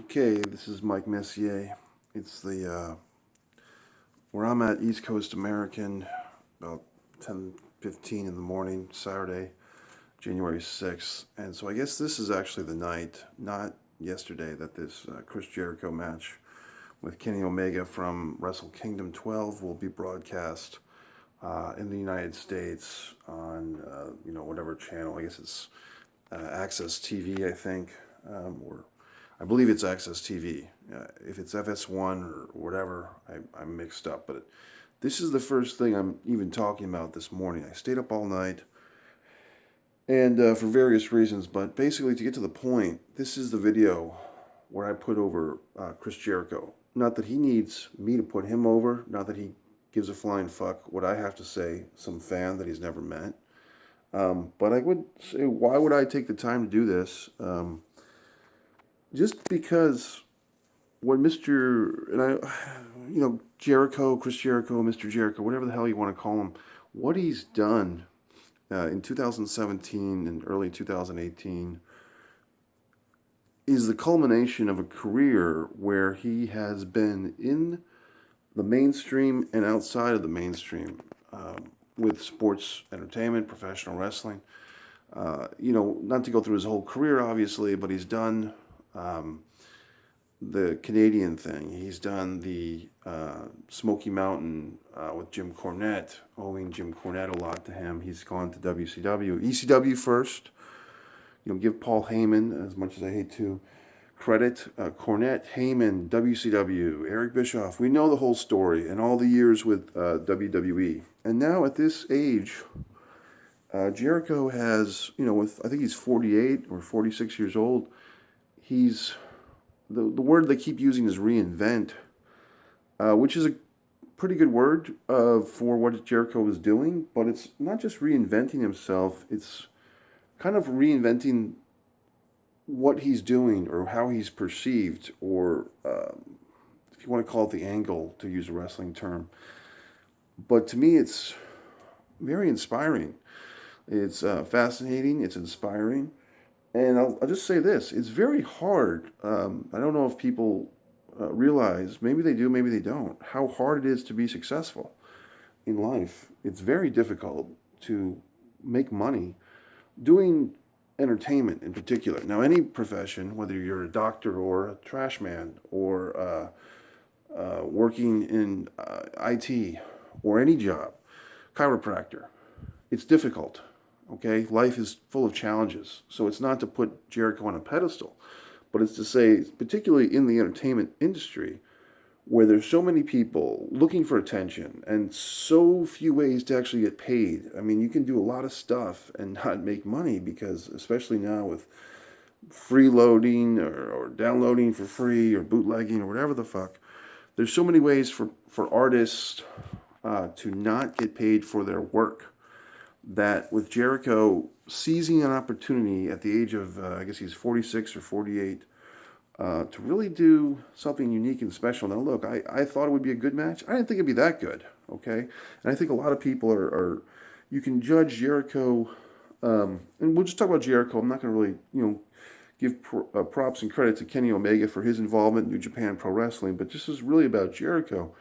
Okay, this is Mike Messier. It's the where I'm at, East Coast American, about 10:15 in the morning, Saturday, January 6th. And so I guess this is actually the night, not yesterday, that this Chris Jericho match with Kenny Omega from Wrestle Kingdom 12 will be broadcast in the United States on whatever channel. I guess it's Access TV, I think, or I believe it's Access TV. If it's FS1 or whatever, I'm mixed up. But this is the first thing I'm even talking about this morning. I stayed up all night, and for various reasons. But basically, to get to the point, this is the video where I put over Chris Jericho. Not that he needs me to put him over. Not that he gives a flying fuck what I have to say, some fan that he's never met. But I would say, why would I take the time to do this? Just because what Jericho, Chris Jericho, Mr. Jericho, whatever the hell you want to call him, what he's done in 2017 and early 2018 is the culmination of a career where he has been in the mainstream and outside of the mainstream with sports entertainment, professional wrestling. Not to go through his whole career, obviously, but he's done the Canadian thing. He's done the Smoky Mountain with Jim Cornette, owing Jim Cornette a lot to him. He's gone to WCW. ECW first. Give Paul Heyman, as much as I hate to, credit. Cornette, Heyman, WCW, Eric Bischoff. We know the whole story and all the years with WWE. And now at this age, Jericho has, I think he's 48 or 46 years old. He's, the word they keep using is reinvent, which is a pretty good word for what Jericho is doing, but it's not just reinventing himself, it's kind of reinventing what he's doing or how he's perceived, or if you want to call it the angle, to use a wrestling term. But to me, it's very inspiring. It's fascinating, it's inspiring. And I'll just say this, it's very hard. I don't know if people realize, maybe they do, maybe they don't, how hard it is to be successful in life. It's very difficult to make money doing entertainment in particular. Now, any profession, whether you're a doctor or a trash man or working in IT or any job, chiropractor, it's difficult. Okay, life is full of challenges. So it's not to put Jericho on a pedestal, but it's to say, particularly in the entertainment industry, where there's so many people looking for attention and so few ways to actually get paid. I mean, you can do a lot of stuff and not make money because, especially now with freeloading or downloading for free or bootlegging or whatever the fuck, there's so many ways for artists to not get paid for their work. That with Jericho seizing an opportunity at the age of, I guess he's 46 or 48, to really do something unique and special. Now, look, I thought it would be a good match. I didn't think it'd be that good, okay? And I think a lot of people are you can judge Jericho, and we'll just talk about Jericho. I'm not going to really, give props and credit to Kenny Omega for his involvement in New Japan Pro Wrestling, but this is really about Jericho.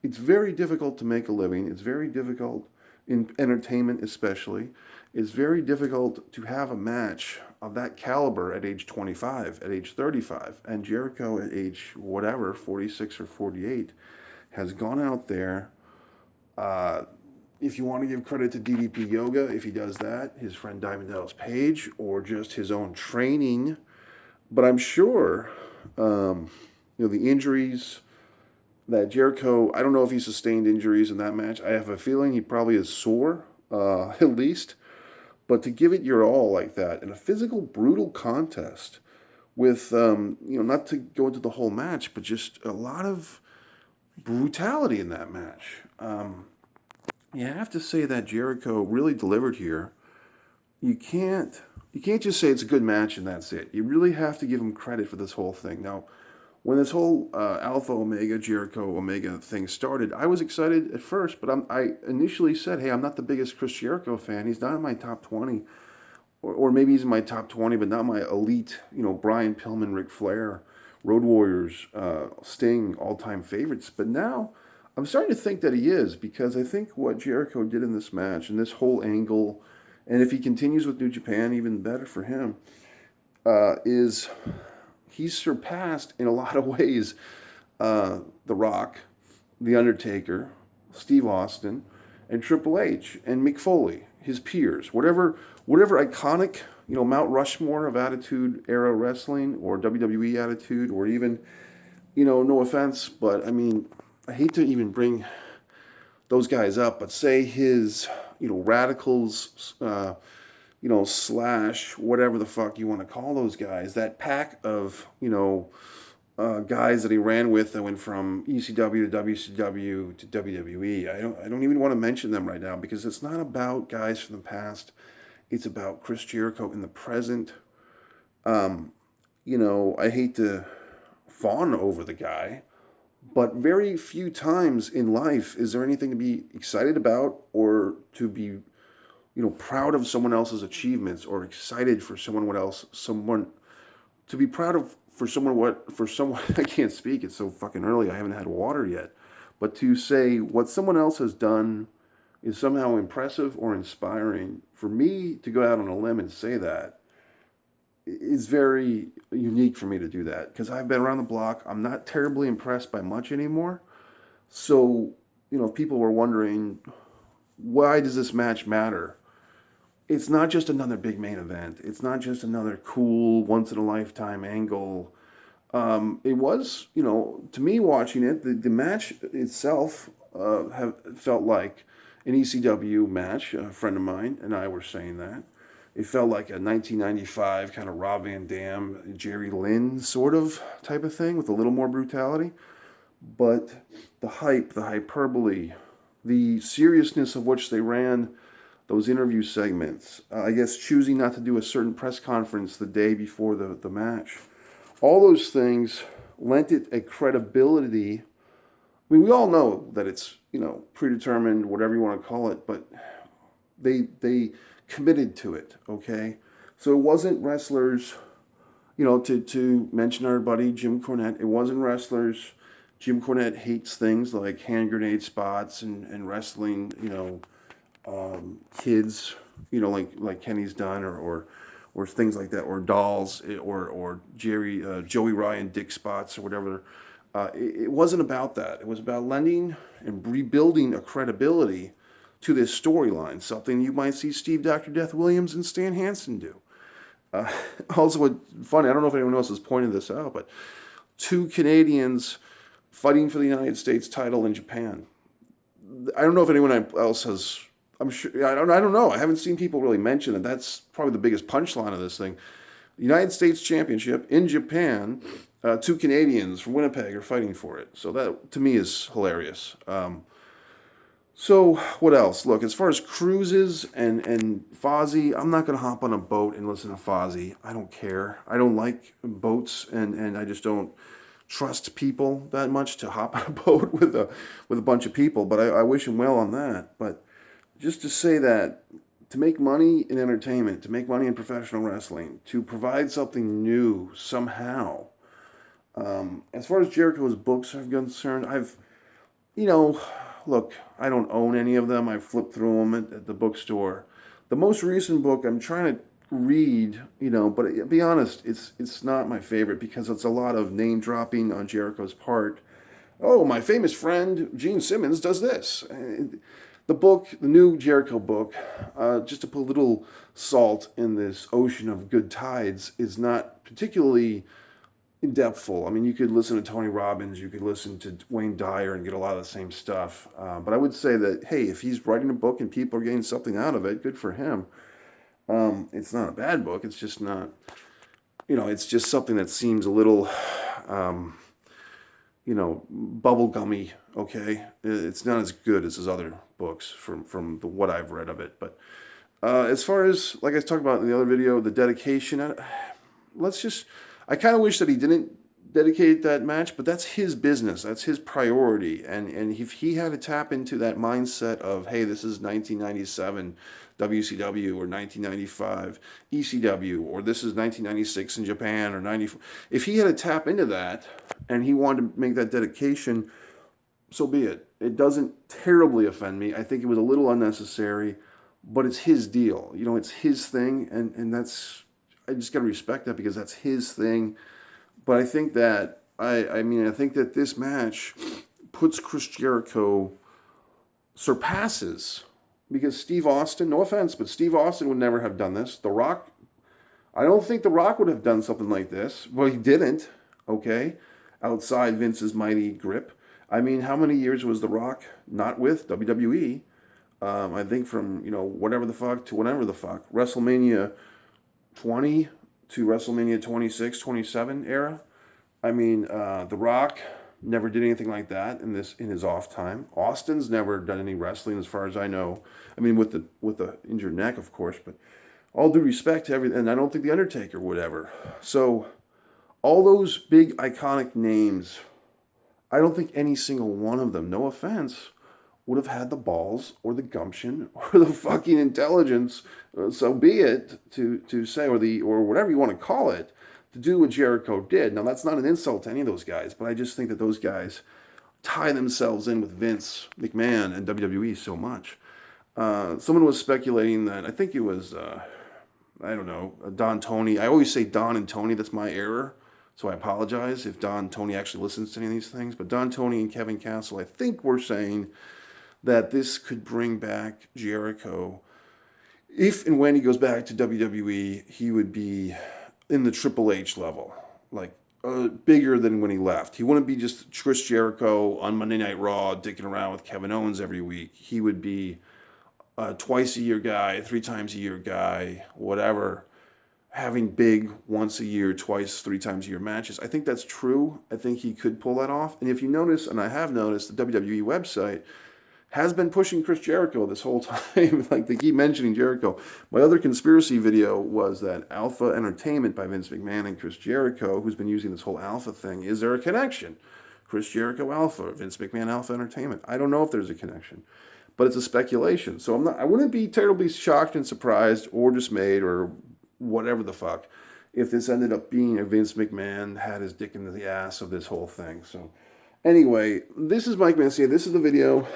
It's very difficult to make a living. It's very difficult in entertainment especially. It's very difficult to have a match of that caliber at age 25, at age 35. And Jericho at age whatever, 46 or 48, has gone out there. If you want to give credit to DDP Yoga, if he does that, his friend Diamond Dallas Page, or just his own training. But I'm sure, the injuries that Jericho, I don't know if he sustained injuries in that match. I have a feeling he probably is sore, at least. But to give it your all like that in a physical, brutal contest with, not to go into the whole match, but just a lot of brutality in that match. You have to say that Jericho really delivered here. You can't just say it's a good match and that's it. You really have to give him credit for this whole thing. Now, when this whole Alpha Omega, Jericho Omega thing started, I was excited at first, but I initially said, hey, I'm not the biggest Chris Jericho fan. He's not in my top 20, or maybe he's in my top 20, but not my elite, Brian Pillman, Ric Flair Road Warriors, Sting, all-time favorites. But now I'm starting to think that he is, because I think what Jericho did in this match and this whole angle, and if he continues with New Japan, even better for him, is he's surpassed in a lot of ways The Rock, The Undertaker, Steve Austin, and Triple H, and Mick Foley, his peers. Whatever iconic, Mount Rushmore of Attitude Era Wrestling, or WWE Attitude, or even, no offense, but I mean, I hate to even bring those guys up, but say his, Radicals, slash whatever the fuck you want to call those guys, that pack of, guys that he ran with that went from ECW to WCW to WWE. I don't even want to mention them right now, because it's not about guys from the past. It's about Chris Jericho in the present. I hate to fawn over the guy, but very few times in life is there anything to be excited about, or to be, proud of someone else's achievements, or excited for someone to be proud of for someone I can't speak. It's so fucking early. I haven't had water yet. But to say what someone else has done is somehow impressive or inspiring, for me to go out on a limb and say that is very unique for me to do that, because I've been around the block. I'm not terribly impressed by much anymore. So, if people were wondering, why does this match matter? It's not just another big main event. It's not just another cool, once-in-a-lifetime angle. It was, to me watching it, the match itself felt like an ECW match. A friend of mine and I were saying that. It felt like a 1995 kind of Rob Van Dam, Jerry Lynn sort of type of thing, with a little more brutality. But the hype, the hyperbole, the seriousness of which they ran those interview segments, I guess choosing not to do a certain press conference the day before the match, all those things lent it a credibility. I mean, we all know that it's, predetermined, whatever you want to call it, but they committed to it, okay? So it wasn't wrestlers, to mention our buddy Jim Cornette, it wasn't wrestlers. Jim Cornette hates things like hand grenade spots and wrestling, kids, like Kenny's done, or things like that, or dolls, or Joey Ryan dick spots, or whatever. It wasn't about that. It was about lending and rebuilding a credibility to this storyline, something you might see Steve Dr. Death Williams and Stan Hansen do. Also, funny, I don't know if anyone else has pointed this out, but 2 Canadians fighting for the United States title in Japan. I don't know if anyone else has. I'm sure. I don't know. I haven't seen people really mention it. That's probably the biggest punchline of this thing. The United States Championship in Japan. 2 Canadians from Winnipeg are fighting for it. So that, to me, is hilarious. So what else? Look, as far as cruises and Fozzy, I'm not going to hop on a boat and listen to Fozzy. I don't care. I don't like boats, and I just don't trust people that much to hop on a boat with a bunch of people. But I wish him well on that. But just to say that, to make money in entertainment, to make money in professional wrestling, to provide something new somehow. As far as Jericho's books are concerned, look, I don't own any of them. I flipped through them at the bookstore. The most recent book I'm trying to read, but to be honest, it's not my favorite, because it's a lot of name dropping on Jericho's part. Oh, my famous friend Gene Simmons does this. The book, the new Jericho book, just to put a little salt in this ocean of good tides, is not particularly in-depthful. I mean, you could listen to Tony Robbins, you could listen to Wayne Dyer and get a lot of the same stuff. But I would say that, hey, if he's writing a book and people are getting something out of it, good for him. It's not a bad book. It's just not, it's just something that seems a little, bubblegummy, okay? It's not as good as his other books from what I've read of it. But as far as, like I talked about in the other video, the dedication, I kind of wish that he didn't dedicate that match, but that's his business. That's his priority. And if he had to tap into that mindset of, hey, this is 1997 WCW or 1995 ECW, or this is 1996 in Japan or 94. If he had to tap into that and he wanted to make that dedication, so be it. It doesn't terribly offend me. I think it was a little unnecessary, but it's his deal. You know, it's his thing, and that's, I just got to respect that because that's his thing. But I think that, I think that this match puts Chris Jericho, surpasses, because Steve Austin, no offense, but Steve Austin would never have done this. The Rock, I don't think The Rock would have done something like this. Well, he didn't, okay, outside Vince's mighty grip. I mean, how many years was The Rock not with WWE? I think from, whatever the fuck to whatever the fuck. WrestleMania 20 to WrestleMania 26, 27 era. I mean, The Rock never did anything like that in his off time. Austin's never done any wrestling as far as I know. I mean, with the injured neck, of course, but all due respect to everything, and I don't think The Undertaker would ever. So all those big iconic names, I don't think any single one of them, no offense, would have had the balls or the gumption or the fucking intelligence, so be it, to say, or whatever you want to call it, to do what Jericho did. Now, that's not an insult to any of those guys, but I just think that those guys tie themselves in with Vince McMahon and WWE so much. Someone was speculating that, I think it was, I don't know, Don Tony. I always say Don and Tony, that's my error. So I apologize if Don Tony actually listens to any of these things. But Don Tony and Kevin Castle, I think, were saying that this could bring back Jericho. If and when he goes back to WWE, he would be in the Triple H level, like bigger than when he left. He wouldn't be just Chris Jericho on Monday Night Raw dicking around with Kevin Owens every week. He would be a twice-a-year guy, 3 times a year guy, whatever, having big once-a-year, twice, 3 times a year matches. I think that's true. I think he could pull that off. And if you notice, and I have noticed, the WWE website has been pushing Chris Jericho this whole time. Like, they keep mentioning Jericho. My other conspiracy video was that Alpha Entertainment by Vince McMahon and Chris Jericho, who's been using this whole Alpha thing, is there a connection? Chris Jericho Alpha, Vince McMahon Alpha Entertainment. I don't know if there's a connection, but it's a speculation. So I wouldn't be terribly shocked and surprised or dismayed or whatever the fuck if this ended up being a Vince McMahon had his dick in the ass of this whole thing. So anyway, this is Mike Messier. This is the video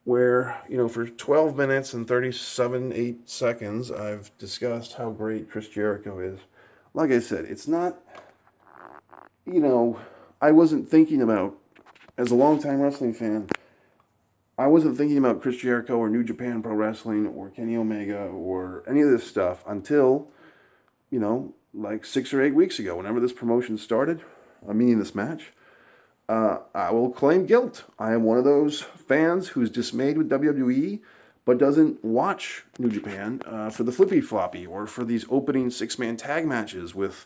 where, for 12 minutes and 8 seconds, I've discussed how great Chris Jericho is. Like I said, it's not, I wasn't thinking about, as a longtime wrestling fan, I wasn't thinking about Chris Jericho or New Japan Pro Wrestling or Kenny Omega or any of this stuff until, like 6 or 8 weeks ago, whenever this promotion started, meaning this match. I will claim guilt. I am one of those fans who's dismayed with WWE, but doesn't watch New Japan for the flippy floppy or for these opening 6-man tag matches with,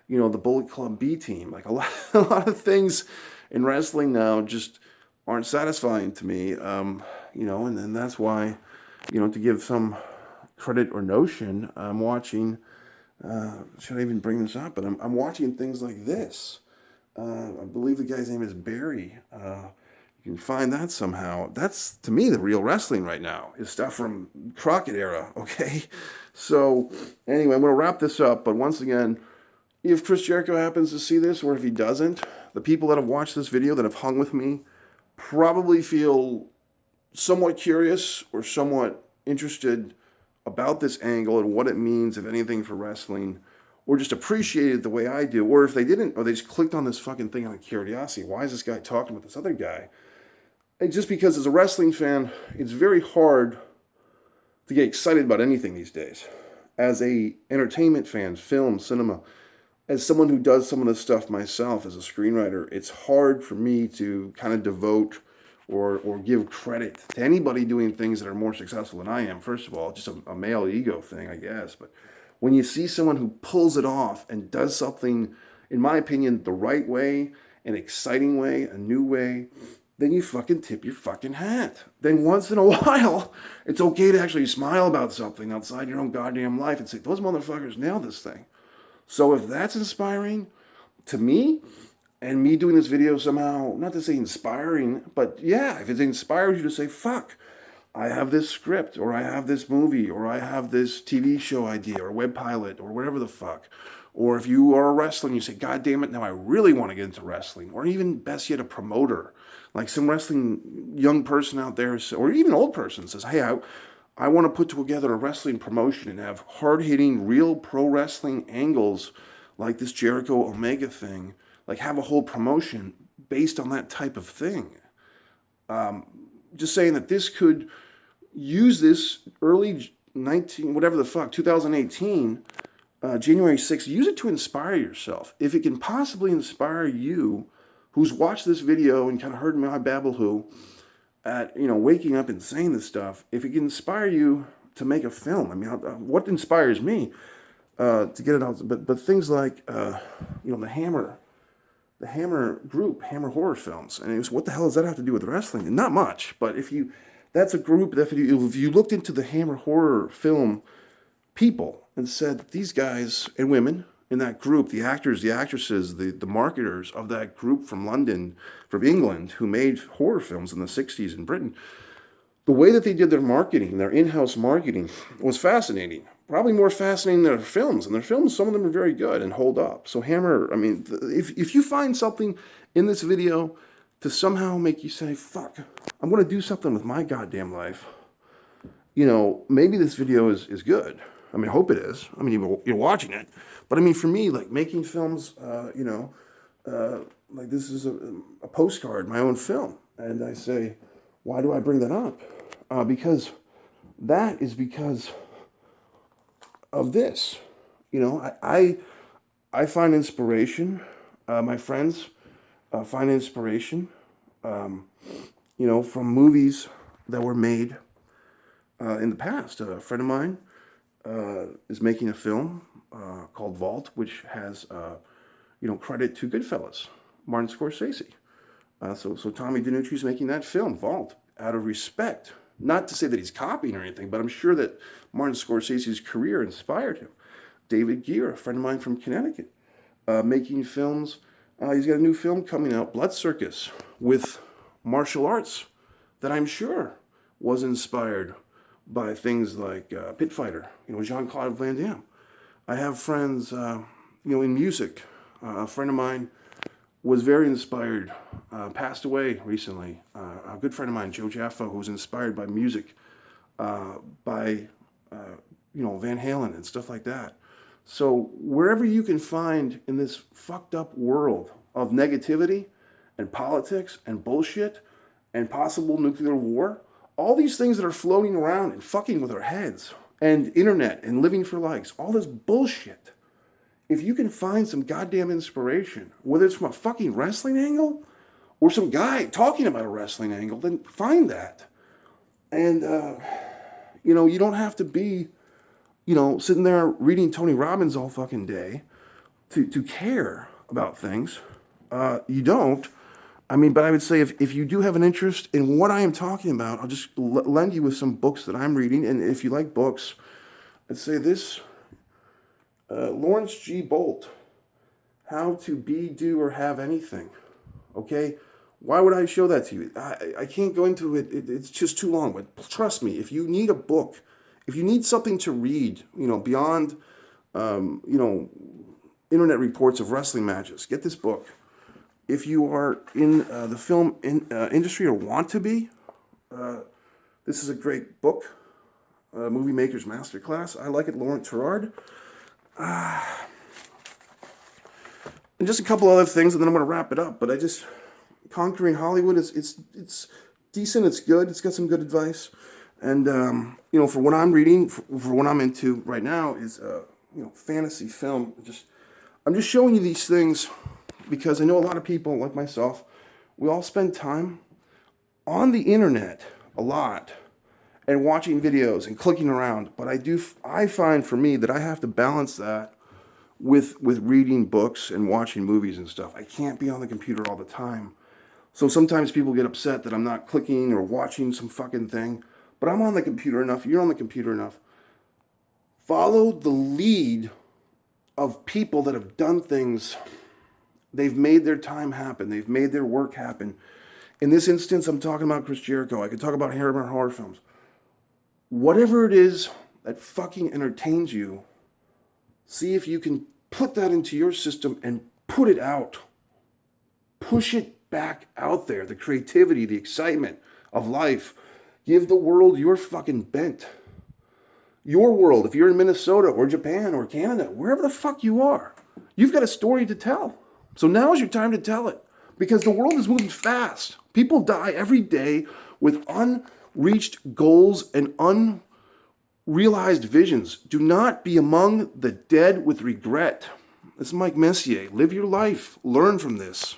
the Bullet Club B team. Like a lot of things in wrestling now just aren't satisfying to me, and then that's why, to give some credit or notion, I'm watching, should I even bring this up? But I'm watching things like this. I believe the guy's name is Barry. You can find that somehow. That's, to me, the real wrestling right now, is stuff from Crockett era, okay? So, anyway, I'm going to wrap this up, but once again, if Chris Jericho happens to see this, or if he doesn't, the people that have watched this video, that have hung with me, probably feel somewhat curious or somewhat interested about this angle and what it means, if anything, for wrestling, or just appreciate it the way I do, or if they didn't, or they just clicked on this fucking thing out of curiosity. Why is this guy talking with this other guy? It's just because as a wrestling fan, it's very hard to get excited about anything these days. As a entertainment fan, film, cinema, as someone who does some of this stuff myself as a screenwriter, it's hard for me to kind of devote or give credit to anybody doing things that are more successful than I am. First of all, just a male ego thing, I guess. But when you see someone who pulls it off and does something, in my opinion, the right way, an exciting way, a new way, then you fucking tip your fucking hat. Then once in a while, it's okay to actually smile about something outside your own goddamn life and say, those motherfuckers nailed this thing. So if that's inspiring to me, and me doing this video somehow, not to say inspiring, but yeah, if it inspires you to say, fuck, I have this script, or I have this movie, or I have this TV show idea, or web pilot, or whatever the fuck. Or if you are a wrestler and you say, God damn it, now I really want to get into wrestling. Or even best yet, a promoter. Like some wrestling young person out there, or even old person says, hey, I want to put together a wrestling promotion and have hard-hitting, real pro wrestling angles like this Jericho Omega thing. Like have a whole promotion based on that type of thing. Just saying that this could use this early 2018, January 6th, use it to inspire yourself. If it can possibly inspire you, who's watched this video and kind of heard my babble at, waking up and saying this stuff, if it can inspire you to make a film, I mean, what inspires me to get it out, but things like, the Hammer group, Hammer horror films. And it was, what the hell does that have to do with wrestling? And not much, but that's a group that if you looked into the Hammer horror film people and said these guys and women in that group, the actors, the actresses, the marketers of that group from London, from England, who made horror films in the 60s in Britain, the way that they did their marketing, their in-house marketing, was fascinating. Probably more fascinating than their films. And their films, some of them are very good and hold up. So Hammer, I mean, if you find something in this video to somehow make you say, fuck, I'm going to do something with my goddamn life, maybe this video is good. I mean, I hope it is. I mean, you're watching it. But I mean, for me, like making films, like this is a postcard, my own film. And I say, why do I bring that up? Because of this. I find inspiration. My friends find inspiration, from movies that were made in the past. A friend of mine is making a film called Vault, which has, credit to Goodfellas, Martin Scorsese. So Tommy DeNucci's making that film, Vault, out of respect. Not to say that he's copying or anything, but I'm sure that Martin Scorsese's career inspired him. David Gear, a friend of mine from Connecticut, making films. He's got a new film coming out, Blood Circus, with martial arts that I'm sure was inspired by things like Pit Fighter, Jean-Claude Van Damme. I have friends, in music. A friend of mine was very inspired, passed away recently. A good friend of mine, Joe Jaffa, who was inspired by music, by Van Halen and stuff like that. So wherever you can find in this fucked up world of negativity and politics and bullshit and possible nuclear war, all these things that are floating around and fucking with our heads, and internet and living for likes, all this bullshit. If you can find some goddamn inspiration, whether it's from a fucking wrestling angle or some guy talking about a wrestling angle, then find that. And, you don't have to be, sitting there reading Tony Robbins all fucking day to care about things. You don't. I mean, but I would say if you do have an interest in what I am talking about, I'll just lend you with some books that I'm reading. And if you like books, I'd say this. Lawrence G. Bolt, How to Be, Do, or Have Anything. Okay? Why would I show that to you? I can't go into it. It's just too long. But trust me, if you need a book, if you need something to read, beyond, internet reports of wrestling matches, get this book. If you are in the film industry or want to be, this is a great book, Movie Maker's Masterclass. I like it, Laurent Terrard. And just a couple other things, and then I'm going to wrap it up. But Conquering Hollywood it's decent, it's good, it's got some good advice. And, for what I'm reading, for what I'm into right now is, fantasy film. I'm just showing you these things because I know a lot of people like myself, we all spend time on the internet a lot and watching videos and clicking around. But I find for me that I have to balance that with reading books and watching movies and stuff. I can't be on the computer all the time. So sometimes people get upset that I'm not clicking or watching some fucking thing. But I'm on the computer enough. You're on the computer enough. Follow the lead of people that have done things They've made their time happen. They've made their work happen. In this instance, I'm talking about Chris Jericho. I could talk about Hammer horror films. Whatever it is that fucking entertains you, see if you can put that into your system and put it out. Push it back out there. The creativity, the excitement of life. Give the world your fucking bent. Your world, if you're in Minnesota or Japan or Canada, wherever the fuck you are, you've got a story to tell. So now is your time to tell it. Because the world is moving fast. People die every day with unreached goals and unrealized visions. Do not be among the dead with regret. This is Mike Messier. Live your life. Learn from this.